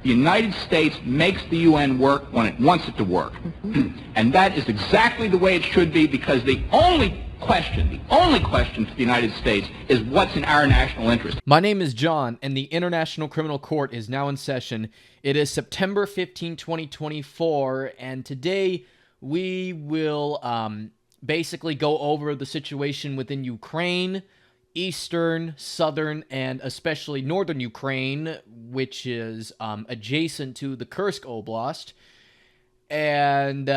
The United States makes the UN work when it wants it to work. And that is exactly the way it should be, because the only question for the United States is what's in our national interest. My name is John, and the International Criminal Court is now in session. It is September 15, 2024, and today we will basically go over the situation within Ukraine, eastern, southern, and especially northern Ukraine, which is adjacent to the Kursk Oblast. And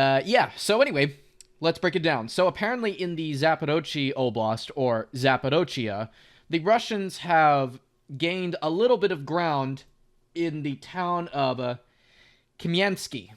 so anyway, let's break it down. So apparently in the Zaporozhye Oblast, or Zaporozhye, the Russians have gained a little bit of ground in the town of Kamyansky,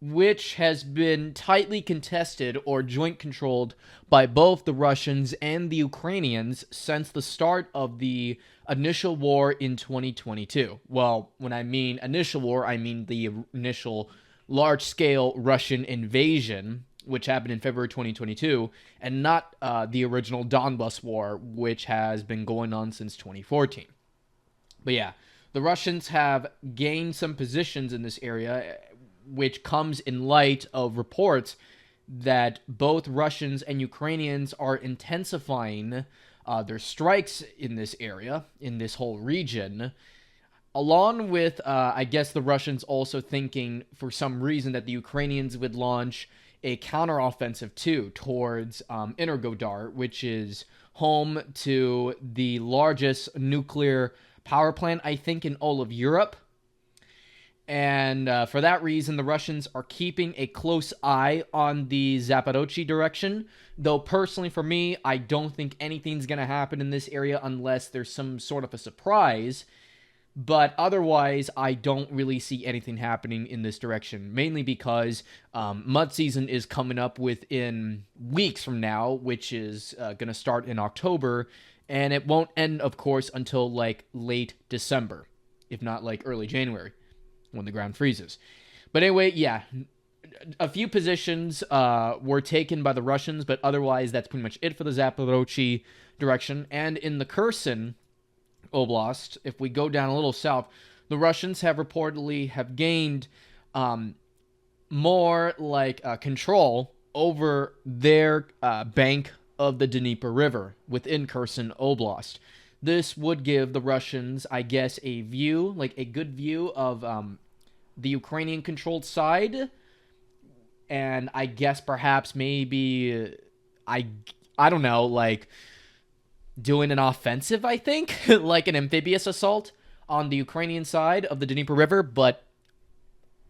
which has been tightly contested or joint controlled by both the Russians and the Ukrainians since the start of the initial war in 2022. Well, when I mean initial war, I mean the initial large-scale Russian invasion, which happened in February 2022, and not the original Donbas war, which has been going on since 2014. But yeah, the Russians have gained some positions in this area, which comes in light of reports that both Russians and Ukrainians are intensifying their strikes in this area, in this whole region, along with, I guess, the Russians also thinking for some reason that the Ukrainians would launch a counteroffensive too towards Energodar, which is home to the largest nuclear power plant, I think, in all of Europe. And for that reason, the Russians are keeping a close eye on the Zaporozhye direction. Though personally, for me, I don't think anything's going to happen in this area unless there's some sort of a surprise. But otherwise, I don't really see anything happening in this direction. Mainly because mud season is coming up within weeks from now, which is going to start in October. And it won't end, of course, until like late December, if not like early January, when the ground freezes. But anyway, yeah, a few positions were taken by the Russians, but otherwise that's pretty much it for the Zaporozhye direction. And in the Kherson Oblast, if we go down a little south, the Russians have reportedly gained more like control over their bank of the Dnieper River within Kherson Oblast. This would give the Russians, I guess, a view, like a good view of the Ukrainian-controlled side, and I guess perhaps maybe, I don't know, like doing an offensive, I think, like an amphibious assault on the Ukrainian side of the Dnieper River. But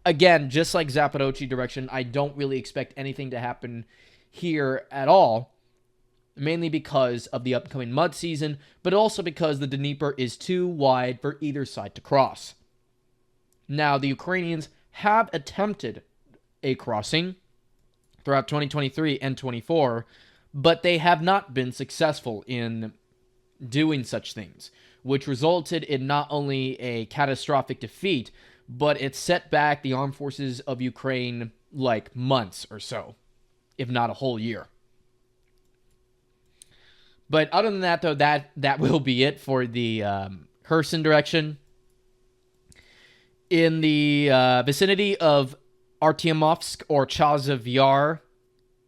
again, just like Zaporozhye direction, I don't really expect anything to happen here at all. Mainly because of the upcoming mud season, but also because the Dnieper is too wide for either side to cross. Now, the Ukrainians have attempted a crossing throughout 2023 and 24, but they have not been successful in doing such things, which resulted in not only a catastrophic defeat, but it set back the armed forces of Ukraine like months or so, if not a whole year. But other than that, though, that will be it for the Kherson direction. In the vicinity of Artyomovsk or Chazov Yar,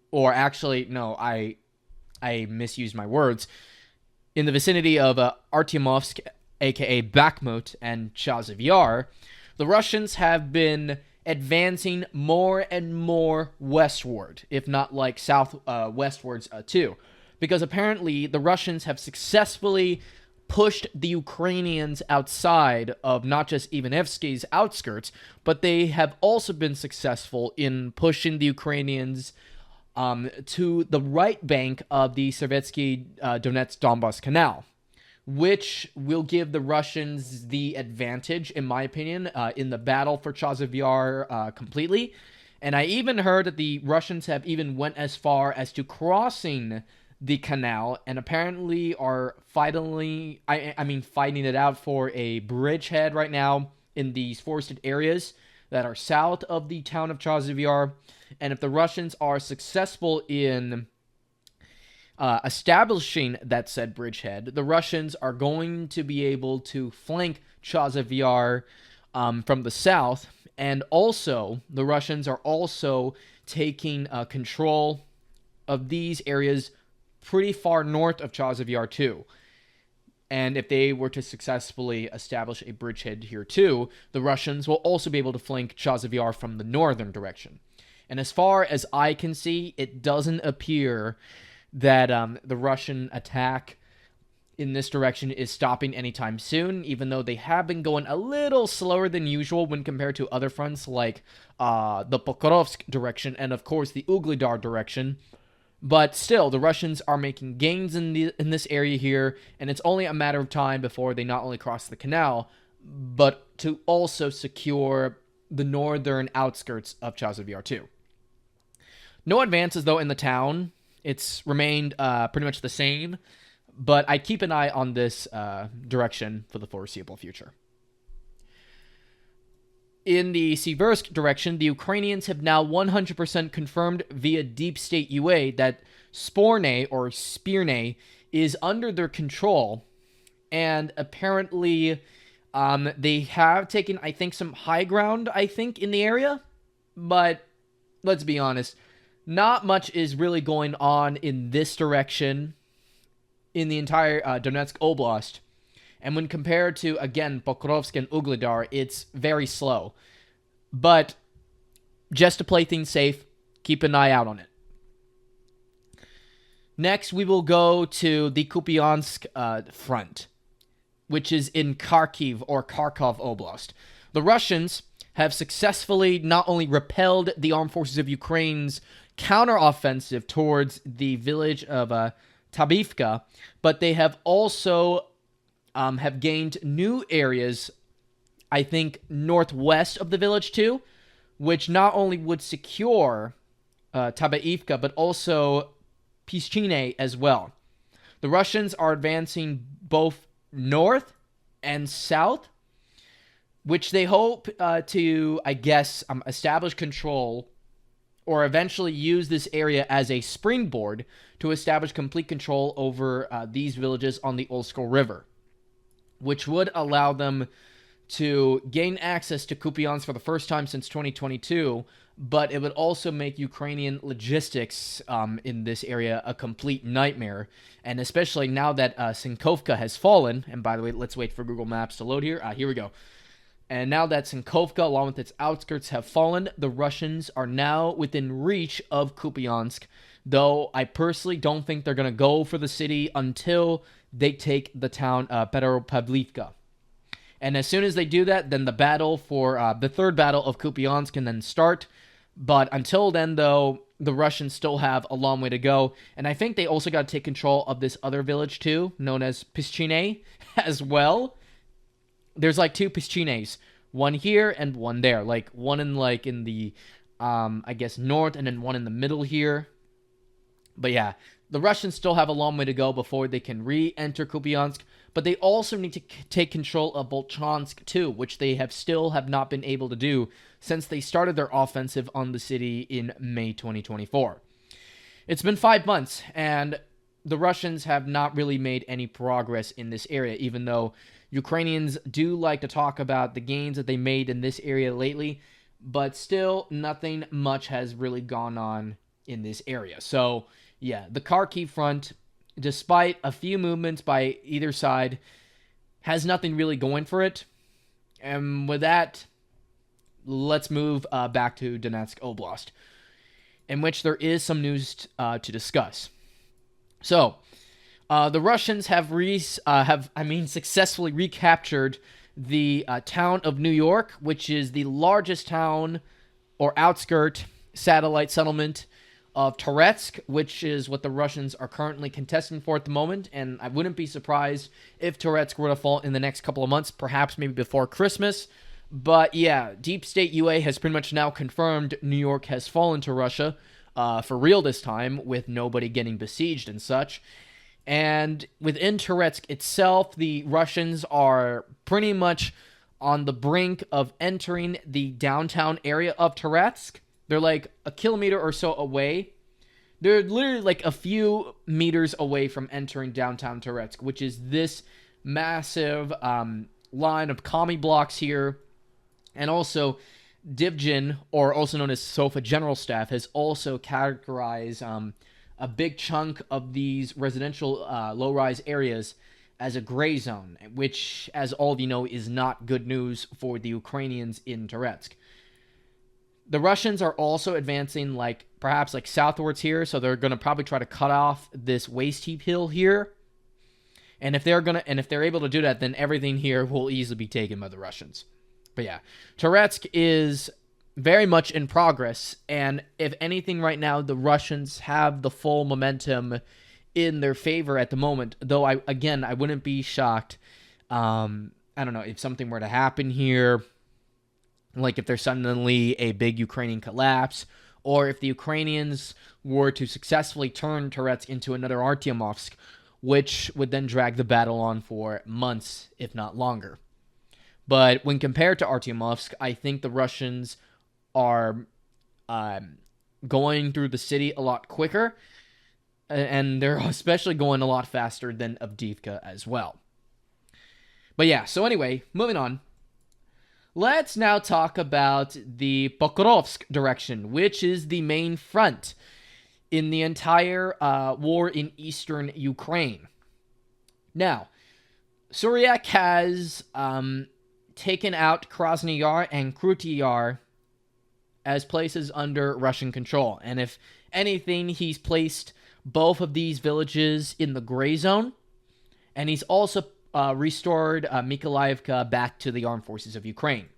or actually, no, I misused my words. In the vicinity of Artyomovsk, aka Bakhmut, and Chazov Yar, the Russians have been advancing more and more westward, if not like westwards too. Because apparently the Russians have successfully pushed the Ukrainians outside of not just Ivanivsky's outskirts, but they have also been successful in pushing the Ukrainians to the right bank of the Sovietsky Donetsk-Donbas Canal, which will give the Russians the advantage, in my opinion, in the battle for Chazov Yar completely. And I even heard that the Russians have even went as far as to crossing the canal, and apparently are fighting it out for a bridgehead right now in these forested areas that are south of the town of Chazov Yar. And if the Russians are successful in establishing that said bridgehead, the Russians are going to be able to flank Chazov Yar from the south. And also, the Russians are also taking control of these areas pretty far north of Chasiv Yar too. And if they were to successfully establish a bridgehead here too, the Russians will also be able to flank Chasiv Yar from the northern direction. And as far as I can see, it doesn't appear that the Russian attack in this direction is stopping anytime soon, even though they have been going a little slower than usual when compared to other fronts like the Pokrovsk direction and, of course, the Ugledar direction. But still, the Russians are making gains in this area here, and it's only a matter of time before they not only cross the canal, but to also secure the northern outskirts of Chasiv Yar too. No advances, though, in the town. It's remained pretty much the same, but I keep an eye on this direction for the foreseeable future. In the Siversk direction, the Ukrainians have now 100% confirmed via Deep State UA that Sporne, or Spirne, is under their control, and apparently they have taken, I think, some high ground, in the area, but let's be honest, not much is really going on in this direction in the entire Donetsk Oblast. And when compared to, again, Pokrovsk and Ugledar, it's very slow. But just to play things safe, keep an eye out on it. Next, we will go to the Kupiansk front, which is in Kharkiv or Kharkov Oblast. The Russians have successfully not only repelled the armed forces of Ukraine's counteroffensive towards the village of Tabivka, but they have also have gained new areas, I think, northwest of the village too, which not only would secure Tabaivka, but also Pischine as well. The Russians are advancing both north and south, which they hope to, establish control or eventually use this area as a springboard to establish complete control over these villages on the Olskol River, which would allow them to gain access to Kupiansk for the first time since 2022, but it would also make Ukrainian logistics in this area a complete nightmare, and especially now that Sinkovka has fallen, and by the way, let's wait for Google Maps to load here. Here we go. And now that Sinkovka, along with its outskirts, have fallen, the Russians are now within reach of Kupiansk, though I personally don't think they're going to go for the city until they take the town Petropavlivka. And as soon as they do that, then the battle for the third battle of Kupiansk can then start. But until then, though, the Russians still have a long way to go. And I think they also got to take control of this other village too, known as Pischine as well. There's like two Pischines, one here and one there. Like one in the north, and then one in the middle here. But yeah, the Russians still have a long way to go before they can re-enter Kupiansk, but they also need to take control of Bolchansk too, which they still have not been able to do since they started their offensive on the city in May 2024. It's been 5 months, and the Russians have not really made any progress in this area, even though Ukrainians do like to talk about the gains that they made in this area lately, but still nothing much has really gone on in this area. So yeah, the Kharkiv front, despite a few movements by either side, has nothing really going for it. And with that, let's move back to Donetsk Oblast, in which there is some news to discuss. So, the Russians have successfully recaptured the town of New York, which is the largest town or outskirt satellite settlement of Toretsk, which is what the Russians are currently contesting for at the moment, and I wouldn't be surprised if Toretsk were to fall in the next couple of months, perhaps maybe before Christmas. But yeah, Deep State UA has pretty much now confirmed New York has fallen to Russia, for real this time, with nobody getting besieged and such. And within Toretsk itself, the Russians are pretty much on the brink of entering the downtown area of Toretsk. They're like a kilometer or so away. They're literally like a few meters away from entering downtown Toretsk, which is this massive line of commie blocks here. And also, Divjin, or also known as SOFA General Staff, has also categorized a big chunk of these residential low-rise areas as a gray zone, which, as all of you know, is not good news for the Ukrainians in Toretsk. The Russians are also advancing perhaps southwards here, so they're going to probably try to cut off this waste heap hill here. And if they're able to do that, then everything here will easily be taken by the Russians. But yeah, Toretsk is very much in progress, and if anything right now, the Russians have the full momentum in their favor at the moment, though I wouldn't be shocked, I don't know, if something were to happen here, like if there's suddenly a big Ukrainian collapse, or if the Ukrainians were to successfully turn Toretsk into another Artyomovsk, which would then drag the battle on for months, if not longer. But when compared to Artyomovsk, I think the Russians are going through the city a lot quicker, and they're especially going a lot faster than Avdiivka as well. But yeah, so anyway, moving on. Let's now talk about the Pokrovsk direction, which is the main front in the entire war in eastern Ukraine. Now, Suryak has taken out Krasny Yar and Kruty Yar as places under Russian control. And if anything, he's placed both of these villages in the gray zone. And he's also restored Mykolaiivka back to the armed forces of Ukraine.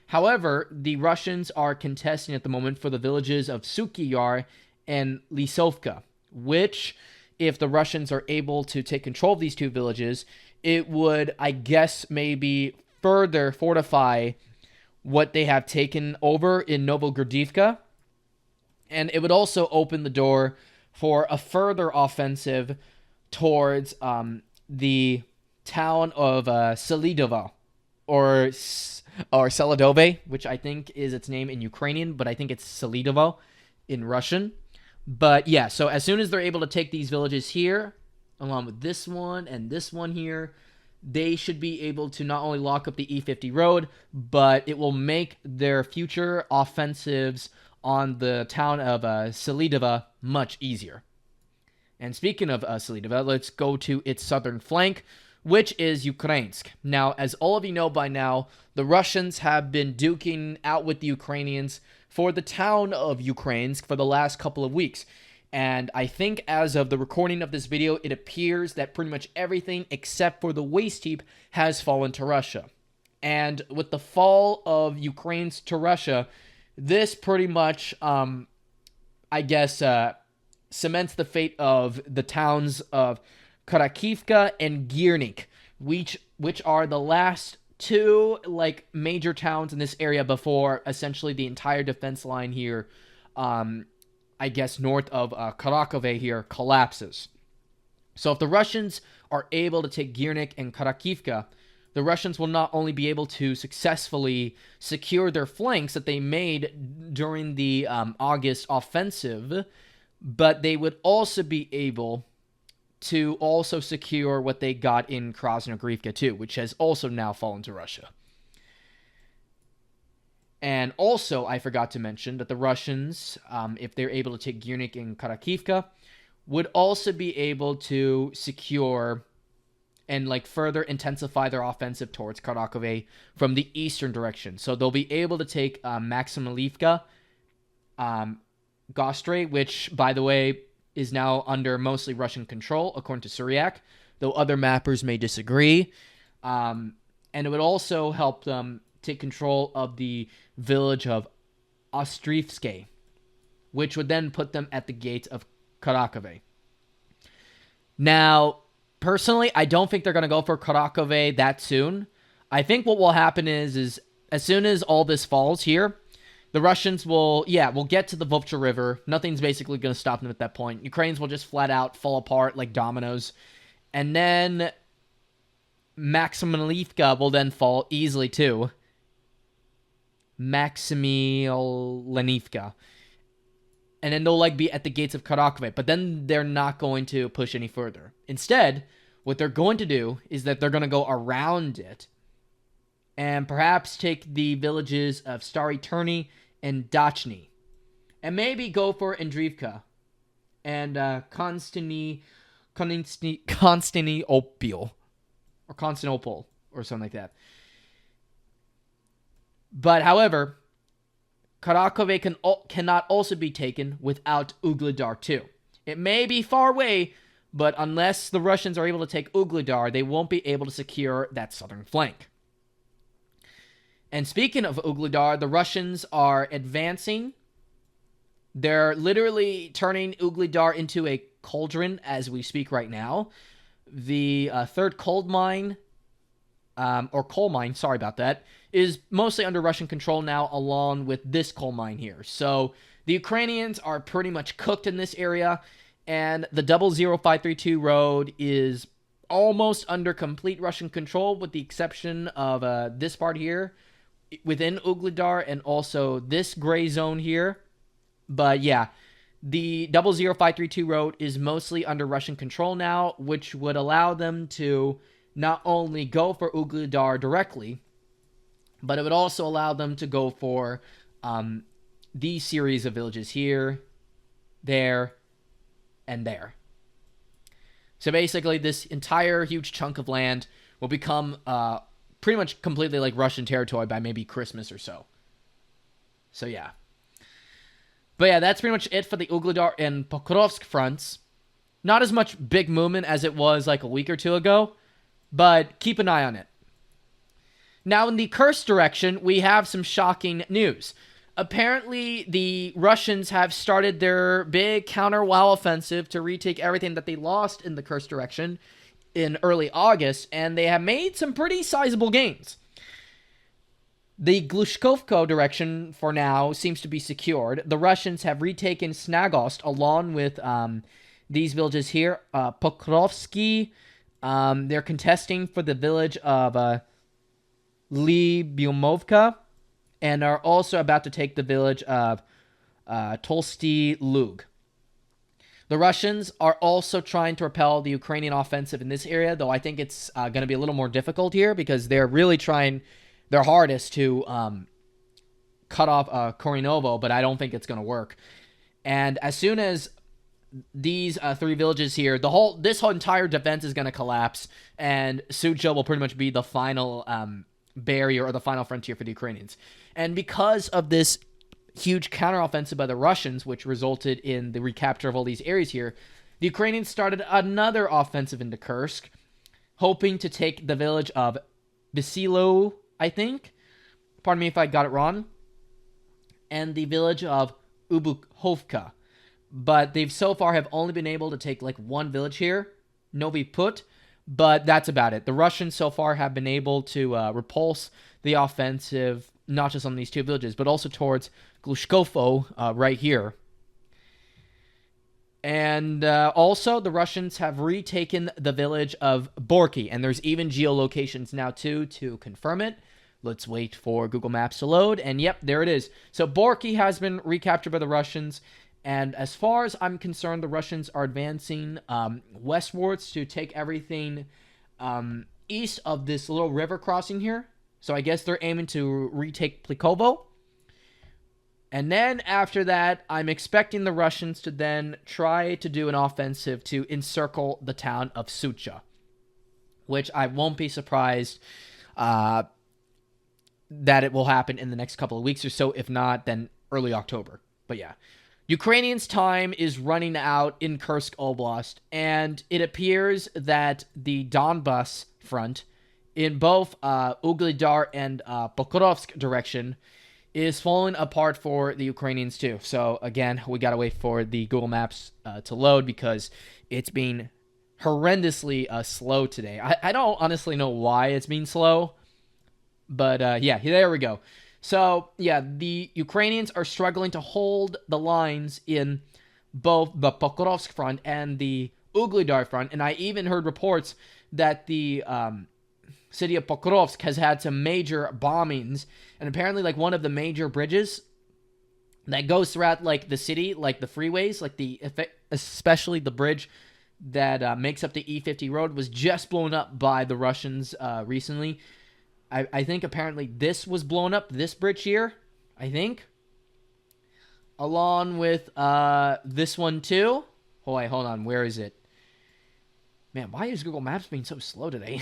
However, the Russians are contesting at the moment for the villages of Suky Yar and Lisovka, which, if the Russians are able to take control of these two villages, it would, I guess, maybe further fortify what they have taken over in Novogradivka, and it would also open the door for a further offensive towards the town of Selidovo, or Seladove, which I think is its name in Ukrainian, but I think it's Selidovo in Russian. But yeah, so as soon as they're able to take these villages here, along with this one and this one here, they should be able to not only lock up the E50 road, but it will make their future offensives on the town of Selidova much easier. And speaking of Selidova, let's go to its southern flank, which is Ukrainsk. Now, as all of you know by now, the Russians have been duking out with the Ukrainians for the town of Ukrainsk for the last couple of weeks. And I think as of the recording of this video, it appears that pretty much everything except for the waste heap has fallen to Russia. And with the fall of Ukraine's to Russia, this pretty much, I guess, cements the fate of the towns of Kharkivka and Girnik, which are the last two major towns in this area before essentially the entire defense line here, I guess north of Kharkove here, collapses. So if the Russians are able to take Girnik and Kharkivka, the Russians will not only be able to successfully secure their flanks that they made during the August offensive, but they would also be able to also secure what they got in Krasnogorivka too, which has also now fallen to Russia. And also, I forgot to mention that the Russians, if they're able to take Girnik and Kharkivka, would also be able to secure and like intensify their offensive towards Kharkove from the eastern direction. So they'll be able to take Maximilivka, Gostre, which, by the way, is now under mostly Russian control, according to Suryak, though other mappers may disagree. And it would also help them take control of the village of Ostrivske, which would then put them at the gates of Kharkove. Now, personally, I don't think they're going to go for Kharkove that soon. I think what will happen is as soon as all this falls here, the Russians will get to the Volcha River. Nothing's basically going to stop them at that point. Ukrainians will just flat out fall apart like dominoes. And then Maximilivka will then fall easily too. Maximilivka. And then they'll be at the gates of Kharkove. But then they're not going to push any further. Instead, what they're going to do is that they're going to go around it and perhaps take the villages of Stary Turny and Dachny, and maybe go for Andriivka and Constantinople or Constantinople or something like that. But however, Karakovy cannot also be taken without Ugledar too. It may be far away, but unless the Russians are able to take Ugledar, they won't be able to secure that southern flank. And speaking of Ugledar, the Russians are advancing. They're literally turning Ugledar into a cauldron as we speak right now. The third coal mine, sorry about that, is mostly under Russian control now, along with this coal mine here. So the Ukrainians are pretty much cooked in this area, and the 00532 road is almost under complete Russian control, with the exception of this part here within Ugledar and also this gray zone here. But yeah, the 00532 road is mostly under Russian control now, which would allow them to not only go for Ugledar directly, but it would also allow them to go for these series of villages here, there, and there. So basically, this entire huge chunk of land will become pretty much completely like Russian territory by maybe Christmas or so. So yeah. But yeah, that's pretty much it for the Ugledar and Pokrovsk fronts. Not as much big movement as it was like a week or two ago, but keep an eye on it. Now, in the Kursk direction, we have some shocking news. Apparently, the Russians have started their big counter-WoW offensive to retake everything that they lost in the Kursk direction in early August, and they have made some pretty sizable gains. The Glushkovko direction, for now, seems to be secured. The Russians have retaken Snagost along with these villages here. Pokrovsky, they're contesting for the village of Lyubimovka, and are also about to take the village of Tolsty Lug. The Russians are also trying to repel the Ukrainian offensive in this area, though I think it's going to be a little more difficult here because they're really trying their hardest to cut off Korinovo, but I don't think it's going to work. And as soon as these three villages here, this whole entire defense is going to collapse, and Sucha will pretty much be the final barrier or the final frontier for the Ukrainians. And because of this huge counteroffensive by the Russians, which resulted in the recapture of all these areas here, the Ukrainians started another offensive into Kursk, hoping to take the village of Vasilo, I think. Pardon me if I got it wrong. And the village of Ubukhovka. But they've so far have only been able to take like one village here, Novi Put, but that's about it. The Russians so far have been able to repulse the offensive, not just on these two villages, but also towards Glushkovo right here. And also, the Russians have retaken the village of Borky, and there's even geolocations now, too, to confirm it. Let's wait for Google Maps to load, and yep, there it is. So Borky has been recaptured by the Russians, and as far as I'm concerned, the Russians are advancing westwards to take everything east of this little river crossing here. So I guess they're aiming to retake Plikovo. And then after that, I'm expecting the Russians to then try to do an offensive to encircle the town of Sucha, which I won't be surprised that it will happen in the next couple of weeks or so. If not, then early October. But yeah, Ukrainians' time is running out in Kursk Oblast, and it appears that the Donbas front in both Ugledar and Pokrovsk direction is falling apart for the Ukrainians too. So again, we gotta wait for the Google Maps to load because it's been horrendously slow today. I don't honestly know why it's been slow, but yeah, there we go. So yeah, the Ukrainians are struggling to hold the lines in both the Pokrovsk front and the Ugledar front, and I even heard reports that the city of Pokrovsk has had some major bombings, and apparently like one of the major bridges that goes throughout like the city, like the freeways, like especially the bridge that makes up the E50 road, was just blown up by the Russians recently. I think apparently this was blown up, this bridge here, I think. Along with this one too. Oh, wait, hold on. Where is it? Man, why is Google Maps being so slow today?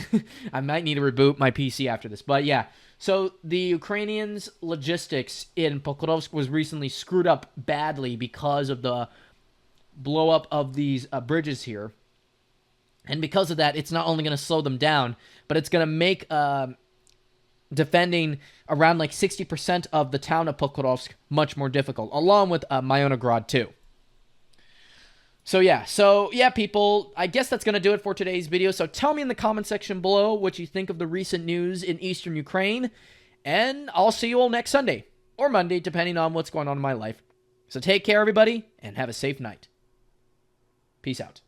I might need to reboot my PC after this. But yeah, so the Ukrainians' logistics in Pokrovsk was recently screwed up badly because of the blow up of these bridges here. And because of that, it's not only going to slow them down, but it's going to make defending around like 60% of the town of Pokrovsk much more difficult, along with Myonograd too. So yeah, people, I guess that's going to do it for today's video. So tell me in the comment section below what you think of the recent news in eastern Ukraine, and I'll see you all next Sunday or Monday, depending on what's going on in my life. So take care, everybody, and have a safe night. Peace out.